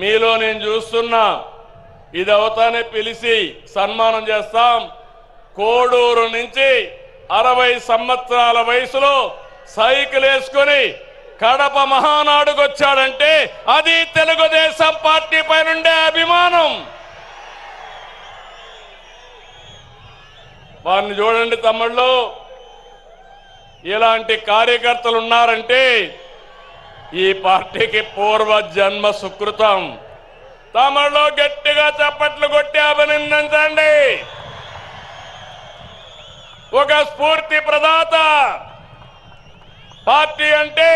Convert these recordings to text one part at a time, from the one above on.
మీలో నేను చూస్తున్నా ఇది అవుతానే పిలిచి సన్మానం చేస్తాం. కోడూరు నుంచి 60 సంవత్సరాల వయసులో సైకిల్ వేసుకొని కడప మహానాడుకు వచ్చాడంటే అది తెలుగుదేశం పార్టీ పైనుండే అభిమానం. వారిని చూడండి తమ్ముళ్ళు, ఇలాంటి కార్యకర్తలు ఉన్నారంటే ఈ పార్టీకి పూర్వ జన్మ సుకృతం. తమలో గట్టిగా చప్పట్లు కొట్టి అభినందించండి. ఒక స్ఫూర్తి ప్రదాత. పార్టీ అంటే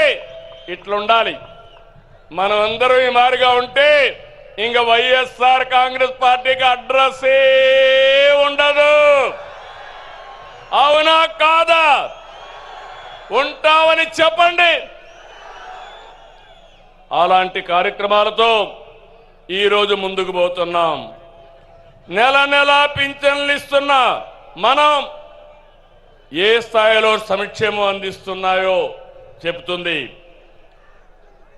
ఇట్లుండాలి. మనం అందరూ ఈ మారిగా ఉంటే ఇంకా వైఎస్ఆర్ కాంగ్రెస్ పార్టీకి అడ్రస్సే ఉండదు. అవునా కాదా? ఉంటామని చెప్పండి. అలాంటి కార్యక్రమాలతో ఈరోజు ముందుకు పోతున్నాం. నెల నెల పింఛన్లు ఇస్తున్నా మనం ఏ స్థాయిలో సంక్షేమం అందిస్తున్నాయో చెబుతుంది.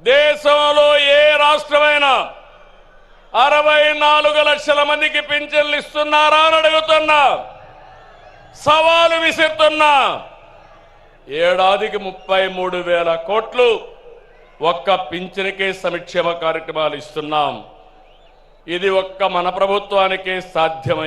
దేశంలో ఏ రాష్ట్రమైనా 64 లక్షల మందికి పింఛన్లు ఇస్తున్నారా అని అడుగుతున్నా. సవాలు విసురుతున్నా. ఏడాదికి 33,000 కోట్లు ఒక్క పింఛన్కే సంక్షేమ కార్యక్రమాలు ఇస్తున్నాం. ఇది ఒక్క మన ప్రభుత్వానికే సాధ్యమైంది.